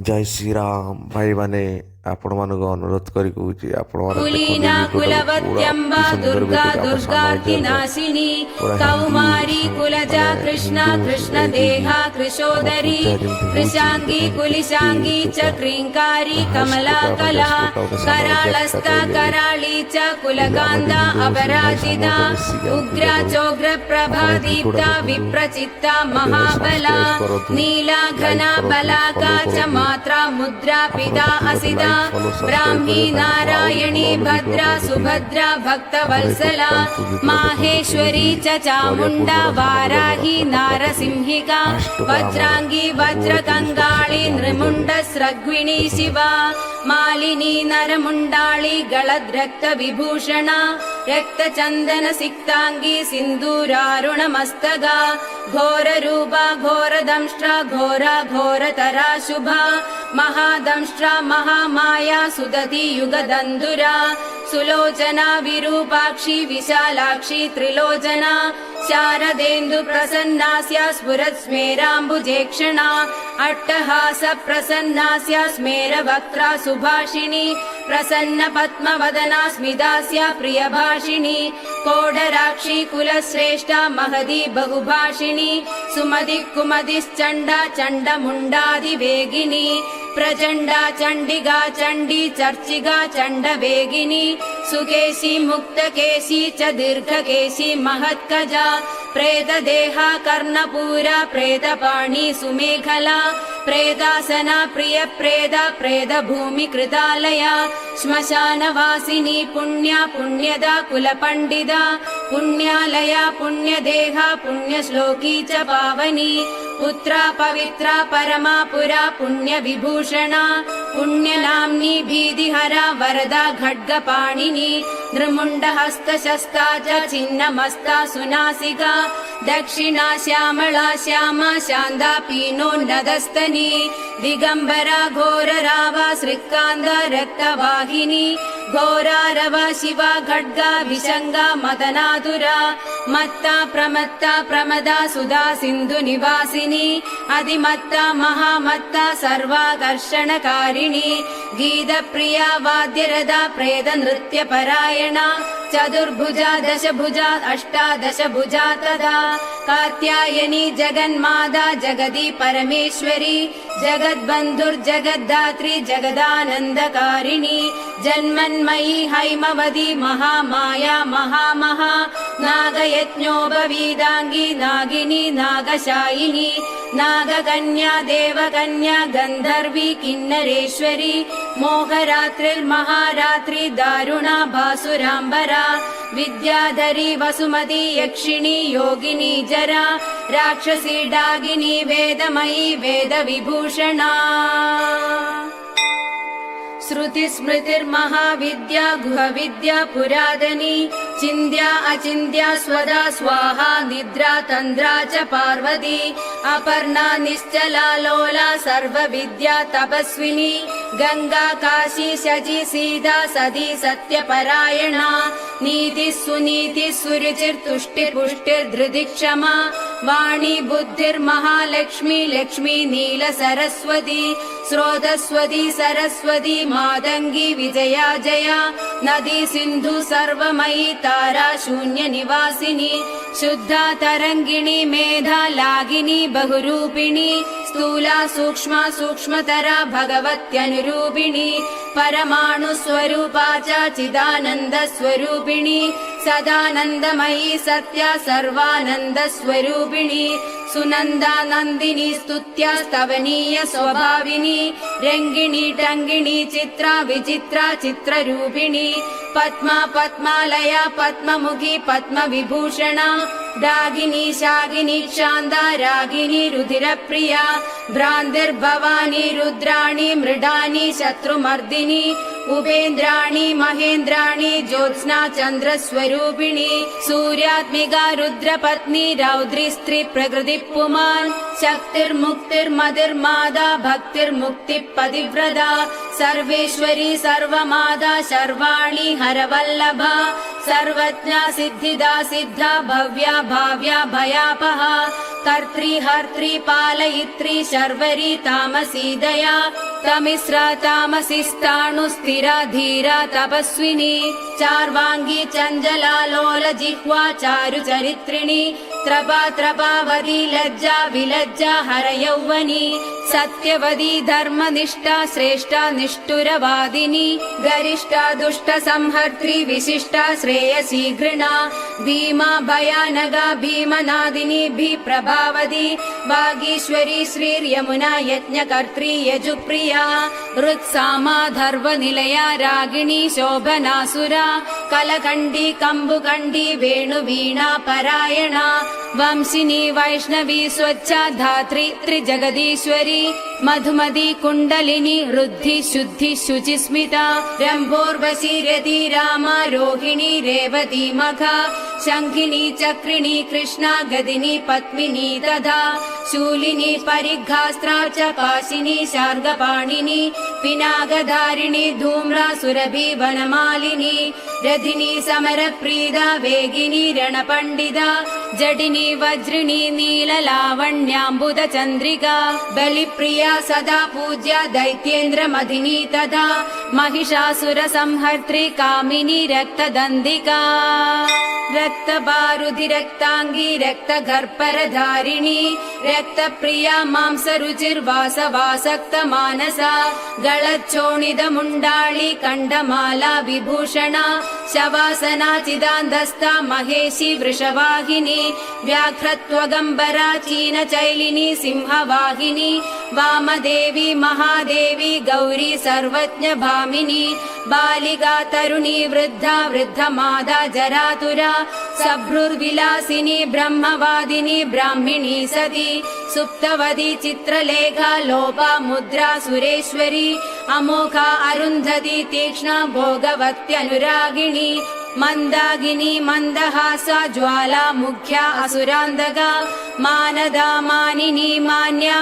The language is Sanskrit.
जय श्री राम भाई माने आपण मानक अनुरोध करी कहूची आपण माने कुलीना कुलवत्यम्बा दुर्गा दुर्गार्तिनाशिनी कौमारी कुलजा कृष्णा कृष्ण देहा कृशोदरी कृशांगी कुलिशांगी च क्रींकारी कमला कला कराळस्था कराळी च कुलकांदा अपराजिता उग्रा चोग्र प्रभा दीप्ता विप्रचित्ता महाबला नीला घना बलाका च मात्रा मुद्रा पिता असिता ब्राह्मी नारायणी भद्रा सुभद्रा भक्तवत्सला माहेश्वरी च चामुण्डा वाराही नारसिंहिका वज्रांगी वज्रकङ्गाळी नृमुण्डस्रग्विणी शिवा मालिनी नरमुण्डाळी गलद्रक्तविभूषणा रक्तचन्दन सिक्तांगी सिन्दूरारुणमस्तगा घोररूपा घोरदंष्ट्रा घोरा घोरतरा शुभा महादंष्ट्रा महामाया सुदति युगदन्धुरा सुलोचना विरूपाक्षी विशालाक्षी त्रिलोचना शारदेन्दु प्रसन्नास्या स्फुरत् स्मेराम्बुजेक्षणा अट्टहास प्रसन्नास्या स्मेरवक्त्रा सुभाषिणी प्रसन्न पद्मवदना स्मितास्या प्रियभाषिणी कोडराक्षी कुलश्रेष्ठा महदी बहुभाषिणी सुमति कुमतिश्चण्डा चण्डमुण्डादिवेगिनी प्रचण्डा चण्डिका चण्डी चर्चिका चण्डवेगिनी सुकेशी मुक्तकेशी च दीर्घकेशी महत्कजा प्रेतदेहा कर्णपूरा प्रेतपाणी सुमेखला प्रेतासना प्रियप्रेदा प्रेतभूमिकृतालया श्मशानवासिनी पुण्या पुण्यदा कुलपण्डिता पुण्यालया पुण्यदेहा पुण्यश्लोकी च पावनी पुत्रा पवित्रा परमा पुरा पुण्यविभूषणा पुण्यनाम्नी भीतिहरा वरदा खड्गपाणिनी नृमुण्डहस्तशस्ता च छिन्नमस्ता सुनासिका दक्षिणा श्यामला श्यामा शान्ता पीनोन्नतस्तनी दिगम्बरा घोररावा श्रीकान्ता रक्तवाहिनी घोरारवा शिवा खड्गा विशङ्गा मदनातुरा मत्ता प्रमत्ता प्रमदा सुधा सिन्धु निवासिनी अधिमत्ता महामत्ता सर्वाकर्षणकारिणी गीतप्रिया वाद्यरदा प्रेत नृत्यपरायणा चतुर्भुजा दशभुजा अष्टादशभुजा तदा कात्यायनी जगन्माता जगदी परमेश्वरी जगद्बन्धुर्जगद्धात्री जगदानन्दकारिणी जन्मन्मयी हैमवती महामाया महामहा नागयज्ञोपवीदाङ्गी नागिनी नागशायिनी नागकन्या देवकन्या गन्धर्वी किन्नरेश्वरी मोहरात्रिर्महारात्रि दारुणा भासुराम्बरा विद्याधरी वसुमती यक्षिणी योगिनी जरा राक्षसी डागिनी वेदमयी वेदविभूषणा श्रुति स्मृतिर्महाविद्या गुहविद्या पुरातनी चिन्त्या अचिन्त्या स्वदा स्वाहा निद्रा तन्द्रा च पार्वती अपर्णा निश्चला लोला सर्वविद्या तपस्विनी गंगा काशी शची सीता सती सत्यपरायणा नीति सुनीति सुरुचिर्तुष्टिपुष्टिर्धृति क्षमा वाणी बुद्धिर्महालक्ष्मी लक्ष्मी नील सरस्वती स्रोतस्वती सरस्वती मातंगी विजया जया नदी सिंधु सर्वमयी तारा शून्य निवासिनी शुद्धा तरंगिणी मेधा लागिनी बहुरूपिणी स्थूला सूक्ष्मा सूक्ष्मतरा भगवत्यनुरूपिणी परमाणु स्वरूपा च चिदानंद स्वरूपिणी सदानंदमयी सत्या सर्वानंद स्वरूपिणी सुनंदा नंदिनी स्तुत्या स्तवनीय स्वभाविनी रंगिणी टंगिणी चित्रा विचित्रा चित्ररूपिणी पद्मा पद्मालया पद्ममुखी पद्म विभूषणा डागिनी शागिनी शान्ता रागिनी रुधिरप्रिया भ्रान्तिर्भवानी रुद्राणी मृडानी शत्रुमर्दिनी उपेन्द्राणी महेन्द्राणी ज्योत्स्ना चन्द्रस्वरूपिणी सूर्यात्मिका रुद्रपत्नी रौद्री स्त्री प्रकृति पुमान् शक्तिर्मुक्तिर्मतिर्मादा भक्तिर्मुक्तिपतिव्रता सर्वेश्वरी सर्वमाता सर्वाणि हरवल्लभा सर्वज्ञा सिद्धिदा सिद्धा भव्या भाव्या भयापहा कर्त्री हर्त्री पालयित्री शर्वरी तामसी दया तमिस्रा तामसिस्ताणुस्थिरा धीरा तपस्विनी चार्वांगी चञ्चला लोल जिह्वा चारु चरित्रिणी त्रपा त्रपावती लज्जा विलज्जा हर यौवनी सत्यवती धर्मनिष्ठा श्रेष्ठा निष्ठुरवादिनी गरिष्ठा दुष्ट संहर्त्री विशिष्टा श्रेयसी घृणा भीमा भयानगा भीमनादिनी प्रभावती वागीश्वरी श्रीर्यमुना यज्ञकर्त्री यजुप्रिया हृत्सामा धर्वनिलया रागिणी शोभनासुरा कलकण्डी कम्बुकण्डी वेणुवीणा परायणा वंशिनी वैष्णवी स्वच्छा धात्री त्रिजगदीश्वरी मधुमती कुण्डलिनी रुद्धि शुद्धि शुचिस्मिता रम्भोर्वशी रति रामा रोहिणी रेवती मखा शङ्खिनी चक्रिणी कृष्णा गदिनी पद्मिनी तथा शूलिनी परिघास्त्रा च पाशिनी शार्गपाणिनी पिनाकधारिणी धूम्रा सुरभि वनमालिनी रथिनी समरप्रीदा वेगिनी रणपण्डिता जटिनी वज्रिणी नीललावण्याम्बुद चन्द्रिका बलिप्रिया सदा पूज्या दैत्येन्द्र मदिनी तथा महिषासुर संहर्त्री कामिनी रक्तदन्दिका रक्तबारुधि रक्तांगी रक्तगर्भरधारिणी रक्तप्रिया मांसरुचिर्वासवासक्त मानसा गलच्छोणिद मुण्डाळी कण्डमाला विभूषणा शवासना चिदान्दस्ता महेशी वृषवाहिनी व्याघ्रत्वगम्बरा चीनचैलिनी सिंहवाहिनी वामदेवी महादेवी गौरी सर्वज्ञ भामिनी बालिका तरुणी वृद्धा वृद्धमादा जरातुरा सभ्रुर्विलासिनी ब्रह्मवादिनी ब्राह्मिणी सती सुप्तवती चित्रलेखा लोपा मुद्रा सुरेश्वरी अमोघा अरुन्धती तीक्ष्णा भोगवत्यनुरागिणी मन्दागिनी मन्दहासा ज्वाला मुख्या असुरान्धका मानदा मानिनी मान्या